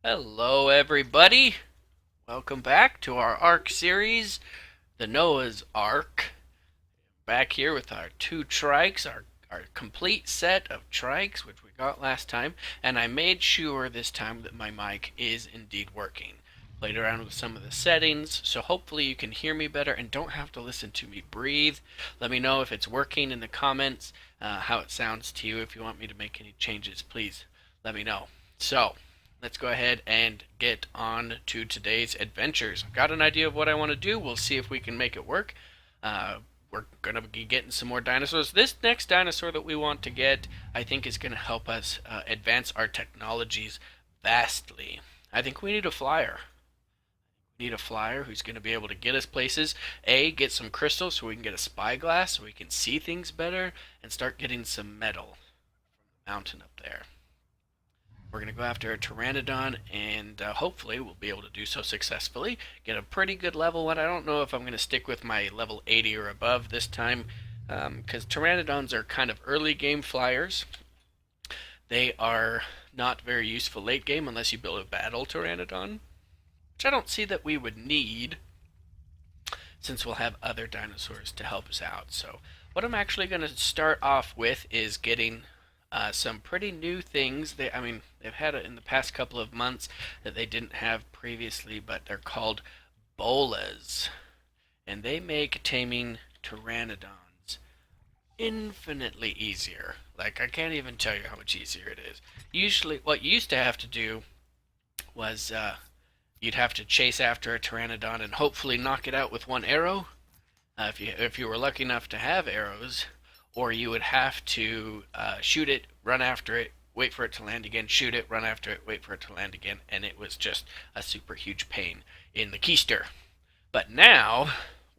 Hello, everybody. Welcome back to our ARK series, the Noah's Ark. Back here with our two trikes, our complete set of trikes, which we got last time, and I made sure this time that my mic is indeed working. Played around with some of the settings, so hopefully you can hear me better and don't have to listen to me breathe. Let me know if it's working in the comments, how it sounds to you. If you want me to make any changes, please let me know. So, let's go ahead and get on to today's adventures. I've got an idea of what I want to do. We'll see if we can make it work. We're going to be getting some more dinosaurs. This next dinosaur that we want to get, I think, is going to help us advance our technologies vastly. I think we need a flyer. We need a flyer who's going to be able to get us places. Get some crystals so we can get a spyglass so we can see things better, and start getting some metal from the mountain up there. We're going to go after a Pteranodon, and hopefully we'll be able to do so successfully. Get a pretty good level one. I don't know if I'm going to stick with my level 80 or above this time, because Pteranodons are kind of early game flyers. They are not very useful late game unless you build a battle Pteranodon, which I don't see that we would need, since we'll have other dinosaurs to help us out. So what I'm actually going to start off with is getting some pretty new things. They've had it in the past couple of months that they didn't have previously, but they're called bolas, and they make taming pteranodons infinitely easier. Like, I can't even tell you how much easier it is. Usually, what you used to have to do was you'd have to chase after a pteranodon and hopefully knock it out with one arrow. If you were lucky enough to have arrows, or you would have to shoot it, run after it, wait for it to land again, shoot it, run after it, wait for it to land again, and it was just a super huge pain in the keister. But now,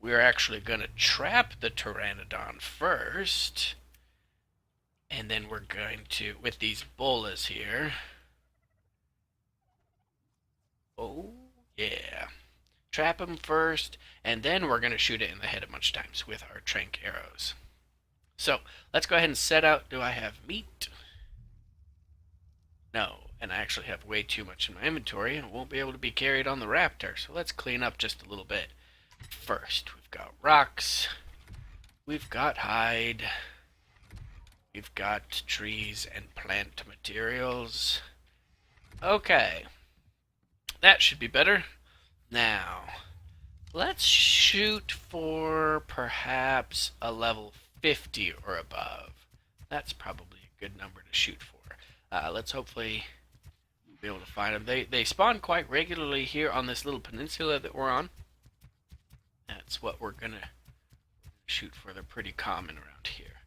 we're actually going to trap the pteranodon first, and then we're going to, with these bolas here, oh yeah, trap him first, and then we're going to shoot it in the head a bunch of times with our trank arrows. So let's go ahead and set out. Do I have meat? No, and I actually have way too much in my inventory and it won't be able to be carried on the raptor. So let's clean up just a little bit. First, we've got rocks. We've got hide. We've got trees and plant materials. Okay, that should be better. Now, let's shoot for perhaps a level 50 or above. That's probably a good number to shoot for. Let's hopefully be able to find them. They spawn quite regularly here on this little peninsula that we're on. That's what we're going to shoot for. They're pretty common around here.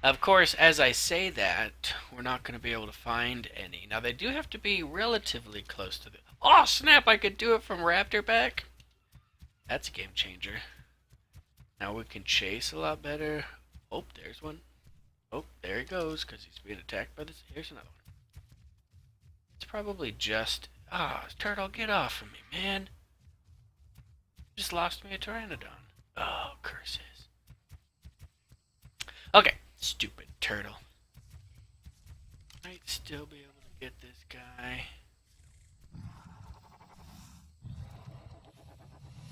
Of course, as I say that, we're not going to be able to find any. Now, they do have to be relatively close to the... Oh, snap! I could do it from Raptor back. That's a game changer. Now we can chase a lot better. Oh, there's one. Oh, there he goes, because he's being attacked by this. Here's another one. It's probably just... Ah, turtle, get off of me, man. Just lost me a pteranodon. Oh, curses. Okay, stupid turtle. Might still be able to get this guy.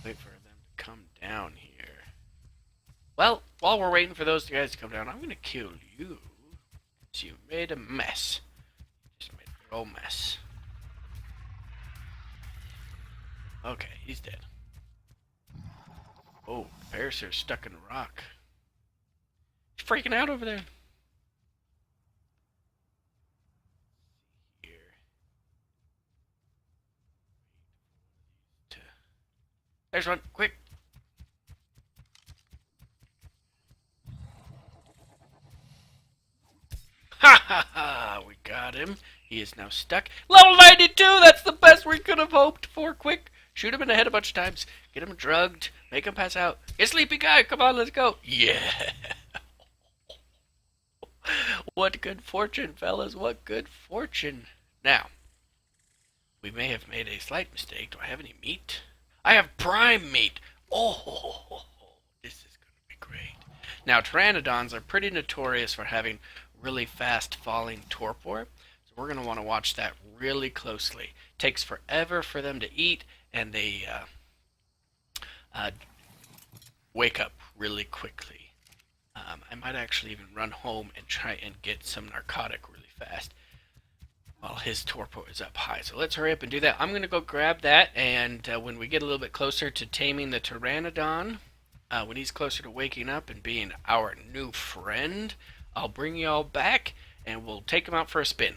Wait for them to come down here. Well, while we're waiting for those guys to come down, I'm going to kill you. So you made a mess. Just made a big old mess. Okay, he's dead. Oh, the Parasaur's stuck in a rock. He's freaking out over there. Here. There's one. Quick. Ha ha ha! We got him. He is now stuck. Level 92! That's the best we could have hoped for. Quick! Shoot him in the head a bunch of times. Get him drugged. Make him pass out. Get sleepy guy! Come on, let's go! Yeah! What good fortune, fellas. What good fortune. Now, we may have made a slight mistake. Do I have any meat? I have prime meat! Oh! This is going to be great. Now, pteranodons are pretty notorious for having really fast falling torpor. So we're going to want to watch that really closely. It takes forever for them to eat, and they uh, wake up really quickly. I might actually even run home and try and get some narcotic really fast while his torpor is up high. So let's hurry up and do that. I'm going to go grab that, and when we get a little bit closer to taming the Pteranodon, when he's closer to waking up and being our new friend, I'll bring you all back, and we'll take him out for a spin.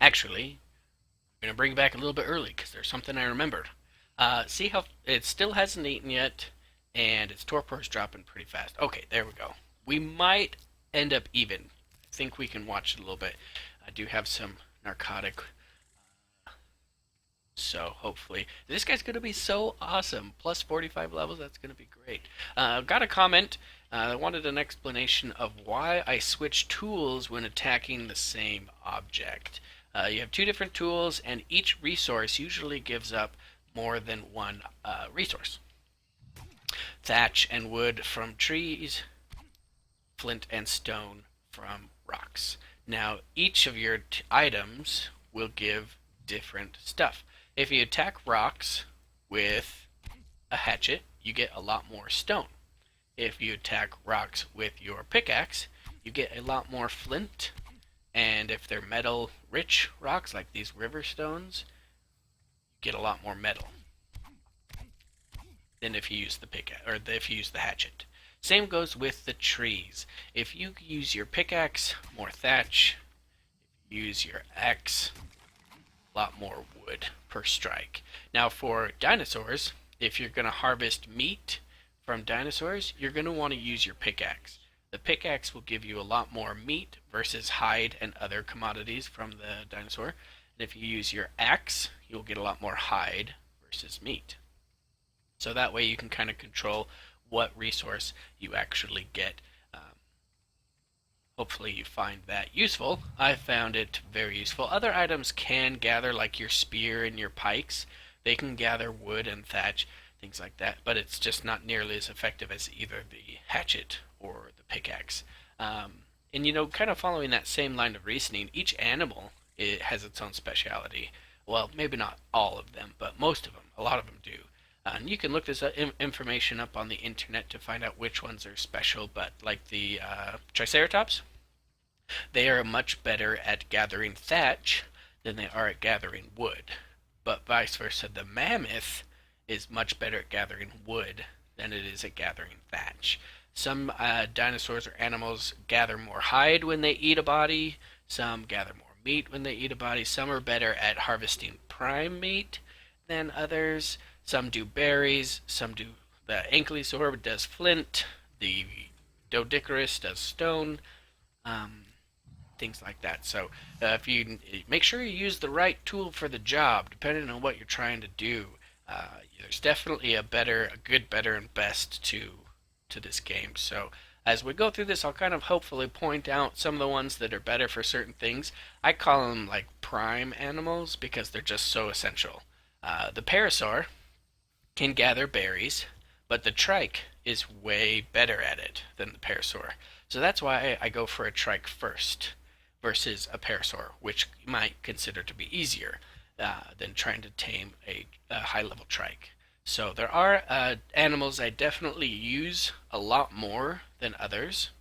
Actually, I'm going to bring you back a little bit early, because there's something I remembered. See how it still hasn't eaten yet, and its torpor is dropping pretty fast. Okay, there we go. We might end up even. I think we can watch it a little bit. I do have some narcotic, so hopefully this guy's going to be so awesome. Plus 45 levels, that's going to be great. Got a comment. I wanted an explanation of why I switch tools when attacking the same object. You have two different tools, and each resource usually gives up more than one resource. Thatch and wood from trees, flint and stone from rocks. Now, each of your items will give different stuff. If you attack rocks with a hatchet, you get a lot more stone. If you attack rocks with your pickaxe, you get a lot more flint. And if they're metal-rich rocks, like these river stones, you get a lot more metal than if you use the pickaxe, or if you use the hatchet. Same goes with the trees. If you use your pickaxe, more thatch. If you use your axe, a lot more wood per strike. Now for dinosaurs, if you're going to harvest meat from dinosaurs, you're going to want to use your pickaxe. The pickaxe will give you a lot more meat versus hide and other commodities from the dinosaur. And if you use your axe, you'll get a lot more hide versus meat. So that way you can kind of control what resource you actually get. Hopefully you find that useful. I found it very useful. Other items can gather, like your spear and your pikes. They can gather wood and thatch, things like that, but it's just not nearly as effective as either the hatchet or the pickaxe. And kind of following that same line of reasoning, each animal has its own speciality. Well, maybe not all of them, but most of them. A lot of them do. And you can look this information up on the internet to find out which ones are special, but like the Triceratops, they are much better at gathering thatch than they are at gathering wood. But vice versa, the mammoth is much better at gathering wood than it is at gathering thatch. Some dinosaurs or animals gather more hide when they eat a body, some gather more meat when they eat a body, some are better at harvesting prime meat than others. Some do berries, some do, the ankylosaur does flint, the Doedicurus does stone, things like that. So if you make sure you use the right tool for the job, depending on what you're trying to do, there's definitely a good, better, and best to this game. So as we go through this, I'll kind of hopefully point out some of the ones that are better for certain things. I call them like prime animals because they're just so essential. The parasaur can gather berries, but the trike is way better at it than the parasaur. So that's why I go for a trike first versus a parasaur, which you might consider to be easier than trying to tame a high-level trike. So there are animals I definitely use a lot more than others,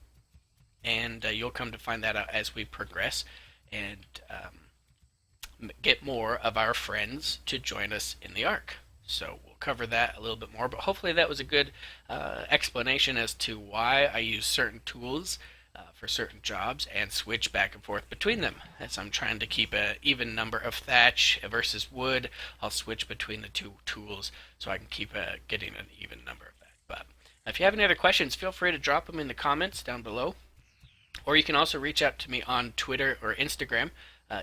and you'll come to find that out as we progress and get more of our friends to join us in the ARK. So we'll cover that a little bit more, but hopefully that was a good explanation as to why I use certain tools for certain jobs and switch back and forth between them. As I'm trying to keep an even number of thatch versus wood, I'll switch between the two tools so I can keep getting an even number of that. But if you have any other questions, feel free to drop them in the comments down below. Or you can also reach out to me on Twitter or Instagram.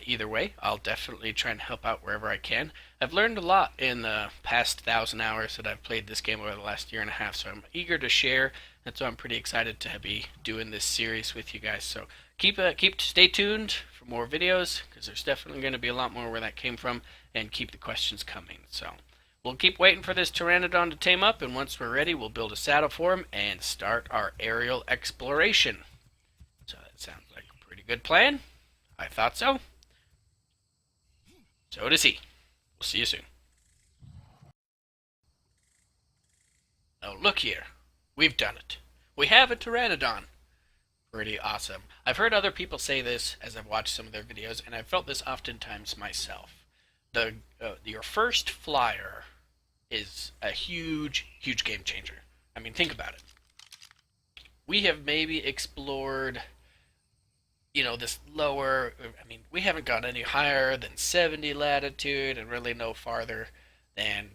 Either way, I'll definitely try and help out wherever I can. I've learned a lot in the past 1,000 hours that I've played this game over the last year and a half, so I'm eager to share, and so I'm pretty excited to be doing this series with you guys. So stay tuned for more videos, because there's definitely going to be a lot more where that came from, and keep the questions coming. So we'll keep waiting for this Pteranodon to tame up, and once we're ready, we'll build a saddle for him and start our aerial exploration. So that sounds like a pretty good plan. I thought so. So does he. We'll see you soon. Oh, look here. We've done it. We have a Pteranodon. Pretty awesome. I've heard other people say this as I've watched some of their videos, and I've felt this oftentimes myself. Your first flyer is a huge, huge game changer. I mean, think about it. We have maybe explored, this lower. I mean, we haven't gone any higher than 70 latitude, and really no farther than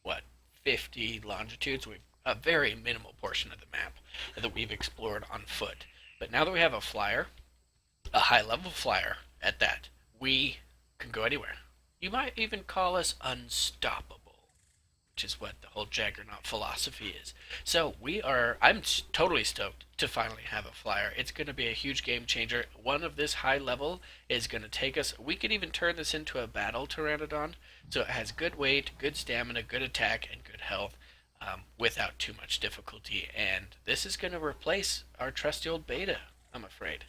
what 50 longitudes. We've a very minimal portion of the map that we've explored on foot. But now that we have a flyer, a high level flyer at that, we can go anywhere. You might even call us unstoppable, which is what the whole Jaggernaut philosophy is. So I'm totally stoked to finally have a flyer. It's going to be a huge game changer. One of this high level is going to take us, we could even turn this into a battle Pteranodon. So it has good weight, good stamina, good attack, and good health. Without too much difficulty, and this is going to replace our trusty old Beta, I'm afraid.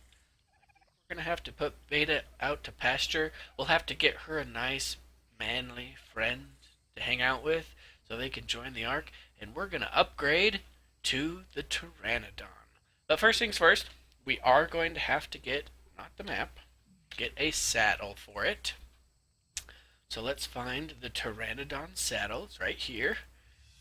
We're going to have to put Beta out to pasture. We'll have to get her a nice, manly friend to hang out with so they can join the ARK, and we're going to upgrade to the Pteranodon. But first things first, we are going to have to get, not the map, get a saddle for it. So let's find the Pteranodon saddle. It's right here.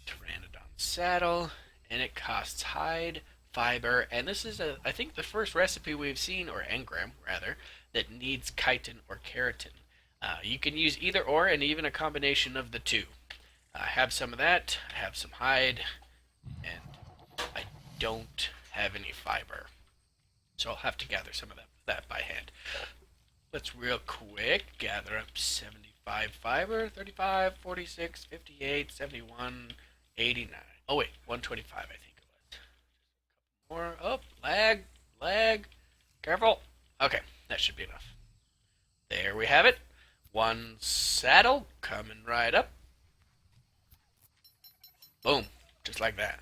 Pteranodon saddle, and it costs hide, fiber, and this is I think the first recipe we've seen, or engram rather, that needs chitin or keratin. You can use either or, and even a combination of the two. I have some of that, I have some hide, and I don't have any fiber. So I'll have to gather some of that by hand. Let's real quick gather up 75 fiber, 35, 46, 58, 71, 89. Oh wait, 125 I think it was. More. Oh, lag. Careful. Okay, that should be enough. There we have it. One saddle coming right up. Boom, just like that.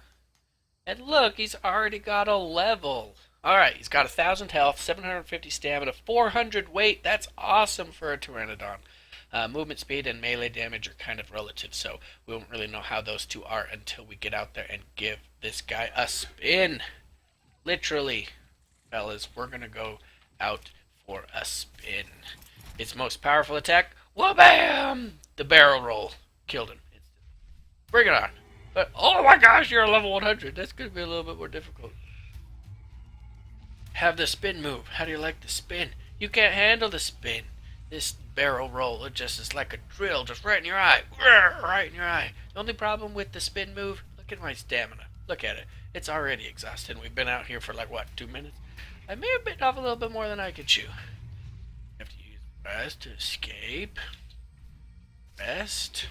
And look, he's already got a level. Alright, he's got 1,000 health, 750 stamina, 400 weight. That's awesome for a Pteranodon. Movement speed and melee damage are kind of relative, so we won't really know how those two are until we get out there and give this guy a spin. Literally, fellas, we're going to go out for a spin. Its most powerful attack, wha-bam! The barrel roll. Killed him. Bring it on. But, oh my gosh, you're a level 100. That's going to be a little bit more difficult. Have the spin move. How do you like the spin? You can't handle the spin. This barrel roll, it just is like a drill, just right in your eye. Right in your eye. The only problem with the spin move, look at my stamina. Look at it. It's already exhausted. We've been out here for like, what, 2 minutes? I may have bitten off a little bit more than I could chew. Have to use rest to escape. Rest.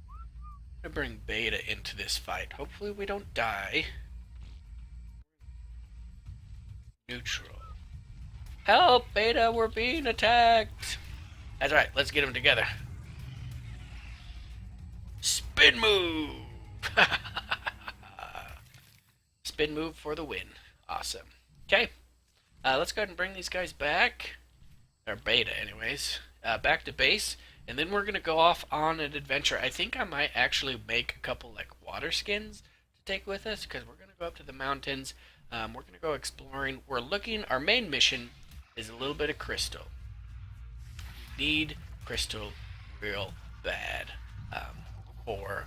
I'm going to bring Beta into this fight. Hopefully we don't die. Neutral. Help, Beta, we're being attacked. That's right, let's get them together. Spin move! Spin move for the win. Awesome. Okay, let's go ahead and bring these guys back. Or Beta, anyways. Back to base. And then we're going to go off on an adventure. I think I might actually make a couple, like, water skins to take with us, because we're going to go up to the mountains. We're going to go exploring. We're looking, our main mission is a little bit of crystal. We need crystal real bad. For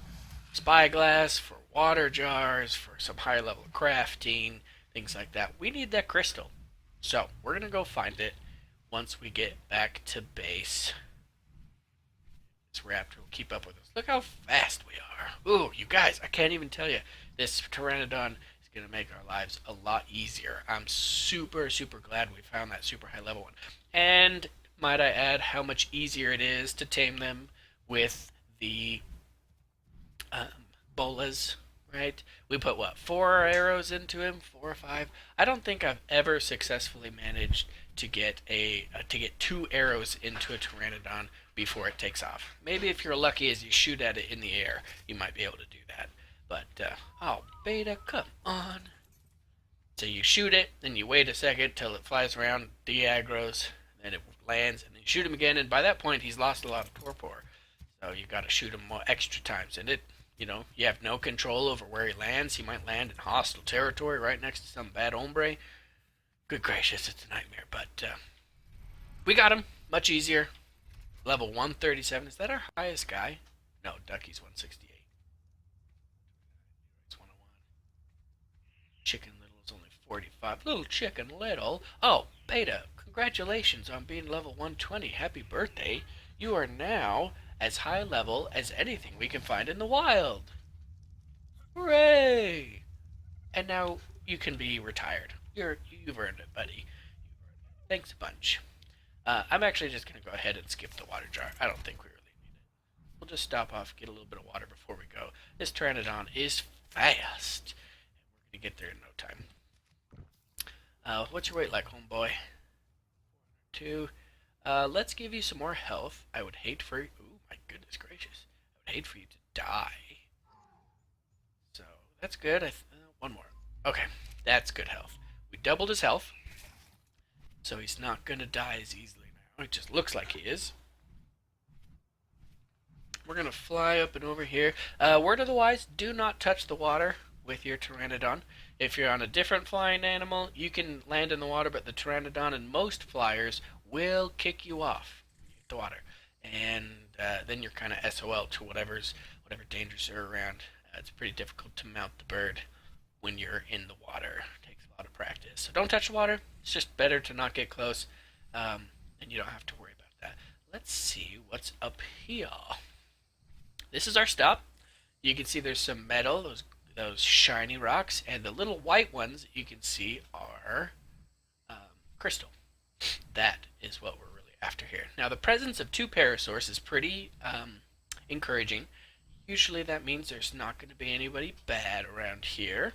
spyglass, for water jars, for some high level crafting, things like that. We need that crystal. So, we're going to go find it once we get back to base. This raptor will keep up with us. Look how fast we are. Ooh, you guys, I can't even tell you. This Pteranodon is going to make our lives a lot easier. I'm super, super glad we found that super high level one. And might I add how much easier it is to tame them with the bolas, right? We put, what, 4 arrows into him? 4 or 5? I don't think I've ever successfully managed to get 2 arrows into a Pteranodon before it takes off. Maybe if you're lucky as you shoot at it in the air, you might be able to do that. But, oh, Beta, come on. So you shoot it, then you wait a second till it flies around, de-aggroes, and then it lands, and then you shoot him again, and by that point he's lost a lot of torpor. So you got to shoot him more extra times, and you have no control over where he lands. He might land in hostile territory right next to some bad hombre. Good gracious, it's a nightmare. But we got him. Much easier. Level 137. Is that our highest guy? No, Ducky's 168. It's 101. Chicken Little is only 45. Little Chicken Little. Oh, Beta, congratulations on being level 120. Happy birthday. You are now as high level as anything we can find in the wild. Hooray! And now you can be retired. You've earned it, buddy. Thanks a bunch. I'm actually just going to go ahead and skip the water jar. I don't think we really need it. We'll just stop off, get a little bit of water before we go. This Pteranodon is fast. We're going to get there in no time. What's your weight like, homeboy? 2. Let's give you some more health. I would hate for you... Ooh, my goodness gracious. I would hate for you to die. So, that's good. One more. Okay, that's good health. We doubled his health. So he's not going to die as easily now. It just looks like he is. We're going to fly up and over here. Word of the wise, do not touch the water with your Pteranodon. If you're on a different flying animal, you can land in the water, but the Pteranodon and most flyers will kick you off the water. And then you're kind of SOL to whatever dangers are around. It's pretty difficult to mount the bird when you're in the water. It takes a lot of practice. So don't touch the water. It's just better to not get close, and you don't have to worry about that. Let's see what's up here. This is our stop. You can see there's some metal, those shiny rocks, and the little white ones you can see are crystal. That is what we're really after here. Now, the presence of 2 parasaurs is pretty encouraging. Usually that means there's not going to be anybody bad around here.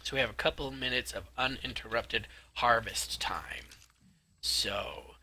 So we have a couple of minutes of uninterrupted harvest time. So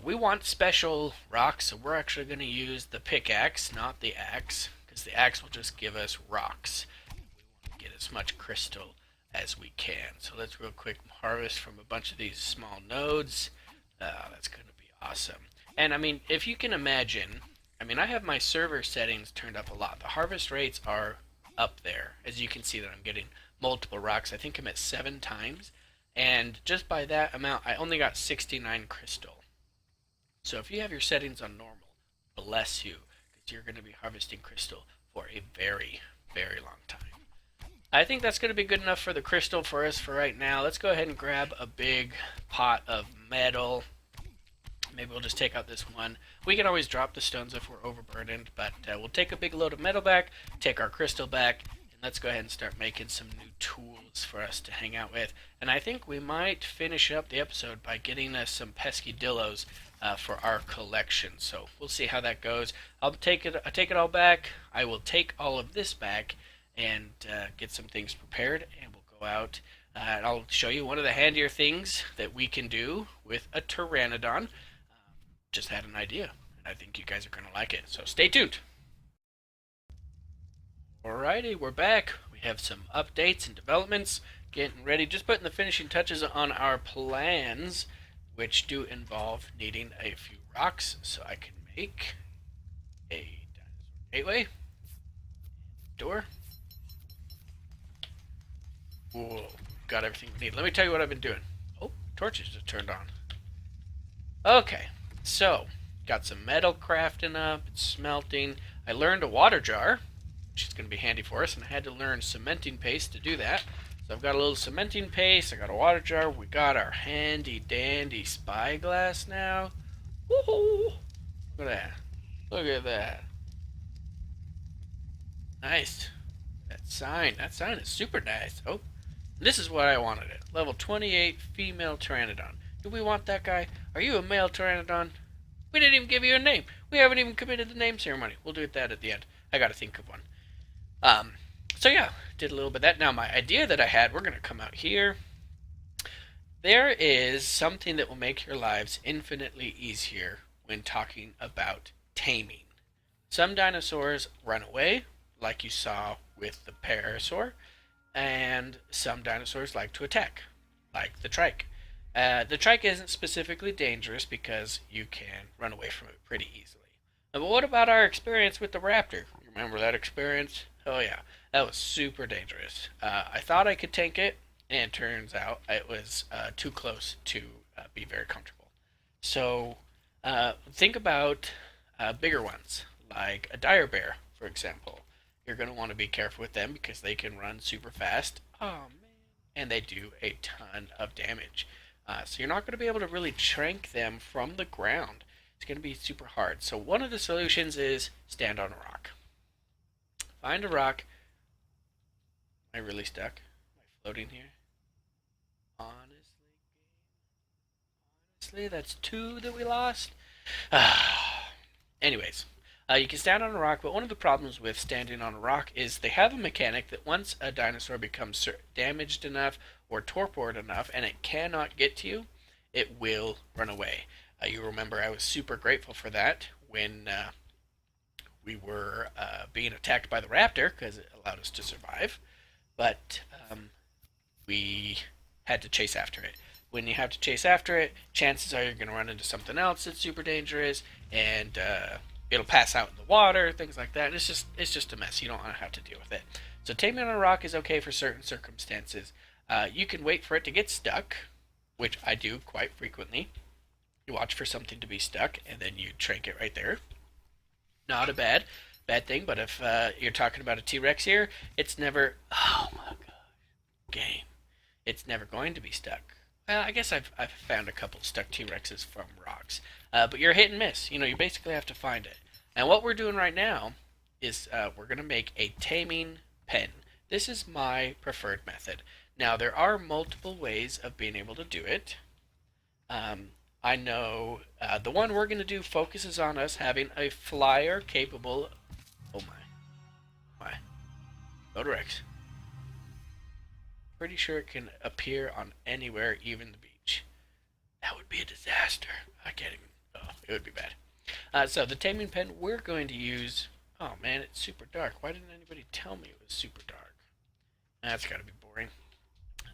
we want special rocks, so we're actually going to use the pickaxe, not the axe, because the axe will just give us rocks. We want to get as much crystal as we can. So let's real quick harvest from a bunch of these small nodes. That's going to be awesome. And I mean, if you can imagine, I have my server settings turned up a lot. The harvest rates are up there. As you can see that I'm getting multiple rocks. I think I'm at 7 times. And just by that amount, I only got 69 crystal. So if you have your settings on normal, bless you, because you're going to be harvesting crystal for a very, very long time. I think that's going to be good enough for the crystal for us for right now. Let's go ahead and grab a big pot of metal. Maybe we'll just take out this one. We can always drop the stones if we're overburdened, but we'll take a big load of metal back, take our crystal back, and let's go ahead and start making some new tools for us to hang out with. And I think we might finish up the episode by getting us some pesky dillos for our collection. So we'll see how that goes. I'll take it all back. I will take all of this back and get some things prepared, and we'll go out. And I'll show you one of the handier things that we can do with a Pteranodon. Just had an idea, and I think you guys are going to like it. So stay tuned. Alrighty, we're back. We have some updates and developments. Getting ready, just putting the finishing touches on our plans, which do involve needing a few rocks, so I can make a dinosaur gateway. Door. Whoa, got everything we need. Let me tell you what I've been doing. Oh, torches just turned on. Okay, so got some metal crafting up, it's smelting. I learned a water jar, which is going to be handy for us, and I had to learn cementing paste to do that. So I've got a little cementing paste, I got a water jar, we got our handy dandy spyglass now. Woohoo! Look at that. Look at that. Nice. That sign is super nice. Oh, this is what I wanted it. Level 28 female Pteranodon. Do we want that guy? Are you a male Pteranodon? We didn't even give you a name. We haven't even committed the name ceremony. We'll do that at the end. I gotta think of one. So yeah, did a little bit of that. Now my idea that I had, we're gonna come out here. There is something that will make your lives infinitely easier when talking about taming. Some dinosaurs run away, like you saw with the parasaur, and some dinosaurs like to attack, like the trike. The trike isn't specifically dangerous because you can run away from it pretty easily. But what about our experience with the raptor? You remember that experience? Oh yeah, that was super dangerous. I thought I could tank it, and turns out it was too close to be very comfortable. So think about bigger ones, like a dire bear, for example. You're going to want to be careful with them because they can run super fast. Oh man, and they do a ton of damage. So you're not going to be able to really trank them from the ground. It's going to be super hard. So one of the solutions is stand on a rock. Find a rock. Am I really stuck? Am I floating here? Honestly, that's two that we lost. Anyways, you can stand on a rock, but one of the problems with standing on a rock is they have a mechanic that once a dinosaur becomes damaged enough or torpored enough and it cannot get to you, it will run away. You remember I was super grateful for that when we were being attacked by the raptor because it allowed us to survive, but we had to chase after it. When you have to chase after it, chances are you're going to run into something else that's super dangerous, and it'll pass out in the water, things like that. And it's just a mess. You don't want to have to deal with it. So taming on a rock is okay for certain circumstances. You can wait for it to get stuck, which I do quite frequently. You watch for something to be stuck, and then you trank it right there. Not a bad thing, but if you're talking about a T-Rex here, it's never. Oh my god, game! It's never going to be stuck. Well, I guess I've found a couple stuck T-Rexes from rocks, but you're hit and miss. You basically have to find it. And what we're doing right now is we're gonna make a taming pen. This is my preferred method. Now there are multiple ways of being able to do it. I know the one we're gonna do focuses on us having a flyer capable. Oh my. Go to Rex. Pretty sure it can appear on anywhere, even the beach. That would be a disaster. I can't even. Oh, it would be bad. So the taming pen we're going to use. Oh man, it's super dark. Why didn't anybody tell me it was super dark? That's got to be boring.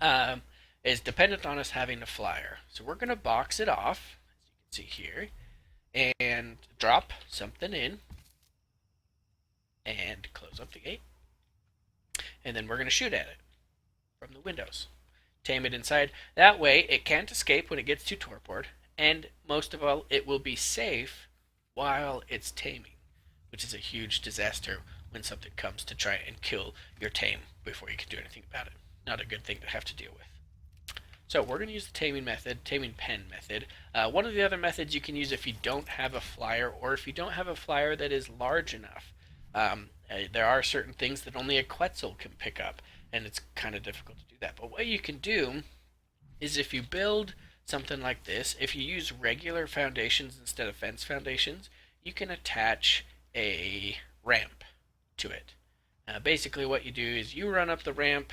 Um, is dependent on us having a flyer. So we're going to box it off, as you can see here, and drop something in, and close up the gate. And then we're going to shoot at it from the windows. Tame it inside. That way, it can't escape when it gets too torpored, and most of all, it will be safe while it's taming, which is a huge disaster when something comes to try and kill your tame before you can do anything about it. Not a good thing to have to deal with. So we're going to use the taming method, taming pen method. One of the other methods you can use if you don't have a flyer, or if you don't have a flyer that is large enough. There are certain things that only a Quetzal can pick up, and it's kind of difficult to do that. But what you can do is if you build something like this, if you use regular foundations instead of fence foundations, you can attach a ramp to it. Basically what you do is you run up the ramp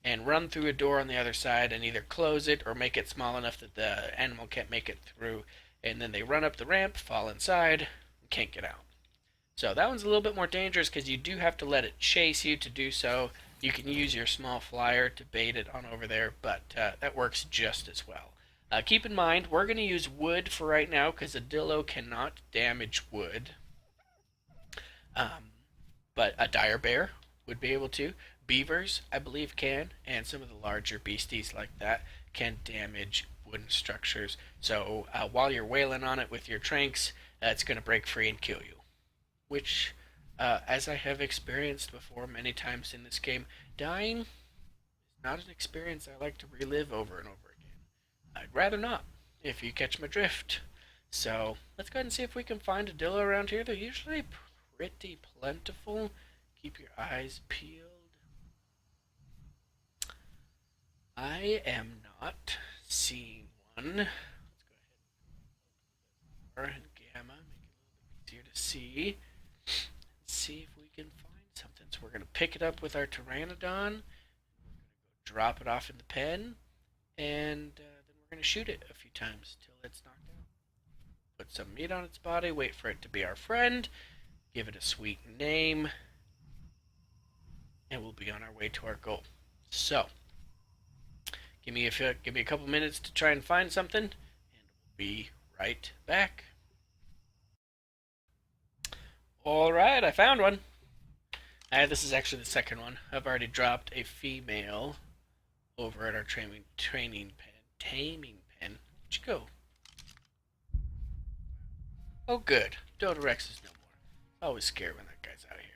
and run through a door on the other side and either close it or make it small enough that the animal can't make it through, and then they run up the ramp, fall inside, and can't get out. So that one's a little bit more dangerous because you do have to let it chase you to do so. You can use your small flyer to bait it on over there, but that works just as well. Keep in mind, we're going to use wood for right now because a dillo cannot damage wood. But a dire bear would be able to. Beavers, I believe, can, and some of the larger beasties like that can damage wooden structures. So while you're wailing on it with your tranks, it's going to break free and kill you. Which, as I have experienced before many times in this game, dying is not an experience I like to relive over and over again. I'd rather not, if you catch my drift. So let's go ahead and see if we can find a dillo around here. They're usually pretty plentiful. Keep your eyes peeled. I am not seeing one. Let's go ahead and gamma, make it a little bit easier to see. Let's see if we can find something. So we're going to pick it up with our pteranodon. Drop it off in the pen, and then we're going to shoot it a few times till it's knocked out. Put some meat on its body, wait for it to be our friend, give it a sweet name, and we'll be on our way to our goal. So, Give me a couple minutes to try and find something, and we'll be right back. All right, I found one. This is actually the second one. I've already dropped a female over at our training pen, taming pen. Where'd you go? Oh, good. Dodorex is no more. Always scared when that guy's out of here.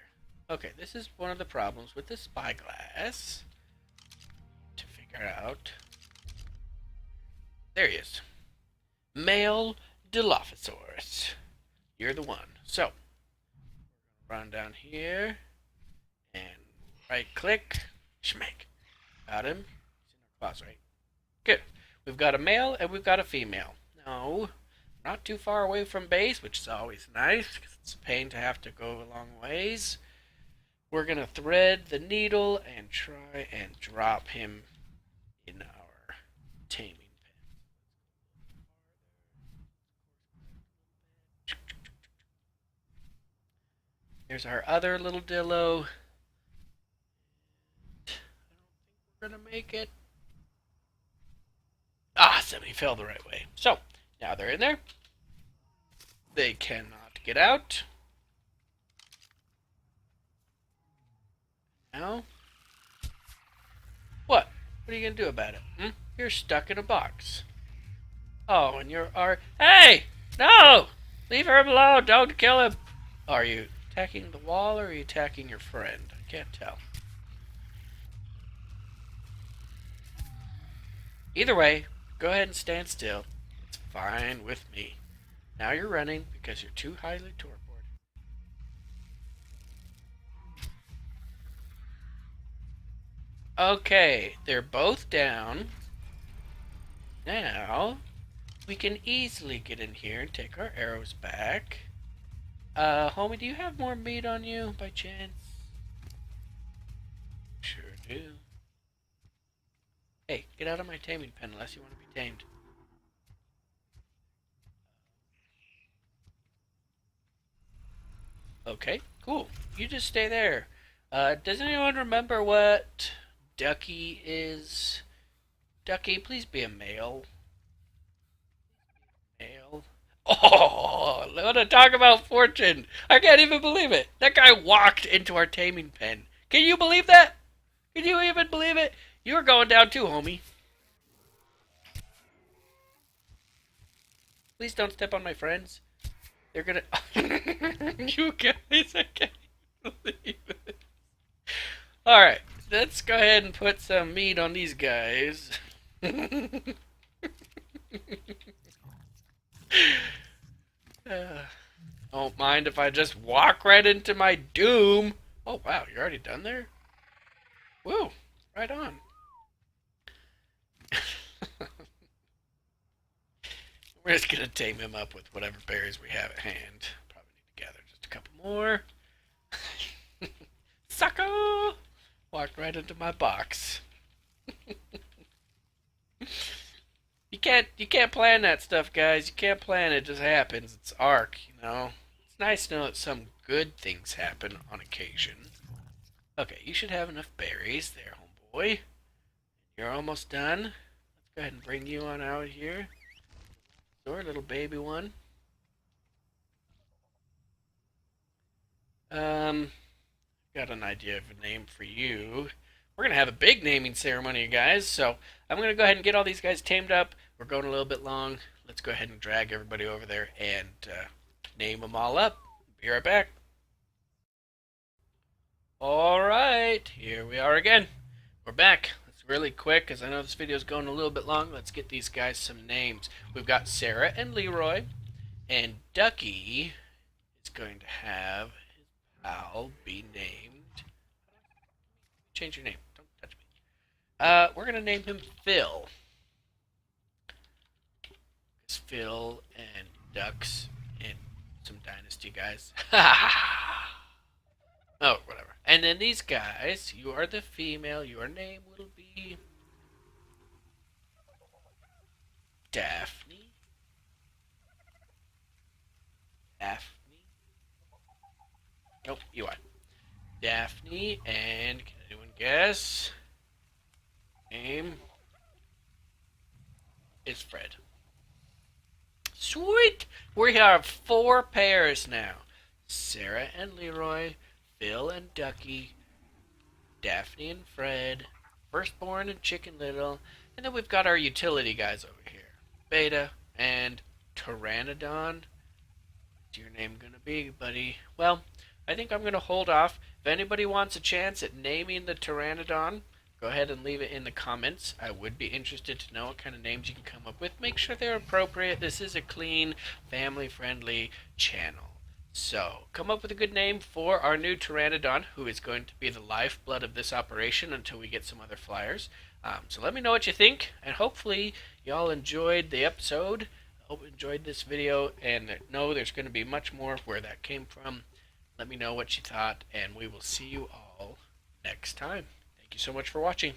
Okay, this is one of the problems with the spyglass. To figure out. There he is. Male Dilophosaurus. You're the one. So, run down here and right click. Schmack. Got him. He's in our claws, right? Good. We've got a male and we've got a female. No, not too far away from base, which is always nice because it's a pain to have to go a long ways. We're going to thread the needle and try and drop him in our taming pen. There's our other little dillo. I don't think we're going to make it. Awesome, he fell the right way. So, now they're in there. They cannot get out. Now, what? What are you going to do about it? You're stuck in a box. Oh, and you're... Hey! No! Leave her alone! Don't kill him! Are you attacking the wall or are you attacking your friend? I can't tell. Either way, go ahead and stand still. It's fine with me. Now you're running because you're too highly torpor. Okay, they're both down. Now, we can easily get in here and take our arrows back. Homie, do you have more meat on you by chance? Sure do. Hey, get out of my taming pen unless you want to be tamed. Okay, cool. You just stay there. Does anyone remember what Ducky is? Ducky, please be a male. Male. Oh, let us talk about fortune. I can't even believe it. That guy walked into our taming pen. Can you believe that? Can you even believe it? You're going down too, homie. Please don't step on my friends. They're gonna... You guys, I can't believe it. Alright, let's go ahead and put some meat on these guys. Don't mind if I just walk right into my doom. Oh, wow, you're already done there? Woo, right on. We're just gonna tame him up with whatever berries we have at hand. Probably need to gather just a couple more. Sucker! Walked right into my box. You can't plan that stuff, guys. You can't plan it. It just happens. It's ARK, you know. It's nice to know that some good things happen on occasion. Okay, you should have enough berries there, homeboy. You're almost done. Let's go ahead and bring you on out here. Your little baby one. Got an idea of a name for you. We're gonna have a big naming ceremony, guys. So I'm gonna go ahead and get all these guys tamed up. We're going a little bit long. Let's go ahead and drag everybody over there and name them all up. Be right back. All right, here we are again. We're back. It's really quick because I know this video is going a little bit long. Let's get these guys some names. We've got Sarah and Leroy, and Ducky is going to have his pal be named. Change your name. Don't touch me. We're gonna name him Phil. It's Phil and Ducks and some Dynasty guys. Oh, whatever. And then these guys, you are the female. Your name will be Daphne. Daphne. Nope, you are. Daphne, and can anyone guess? Name? is Fred. Sweet! We have 4 pairs now. Sarah and Leroy, Phil and Ducky, Daphne and Fred, Firstborn and Chicken Little, and then we've got our utility guys over here. Beta and Pteranodon. What's your name gonna be, buddy? Well, I think I'm gonna hold off. If anybody wants a chance at naming the Pteranodon, go ahead and leave it in the comments. I would be interested to know what kind of names you can come up with. Make sure they're appropriate. This is a clean, family-friendly channel. So, come up with a good name for our new Pteranodon, who is going to be the lifeblood of this operation until we get some other flyers. So let me know what you think, and hopefully y'all enjoyed the episode. Hope you enjoyed this video, and know there's going to be much more where that came from. Let me know what you thought, and we will see you all next time. Thank you so much for watching.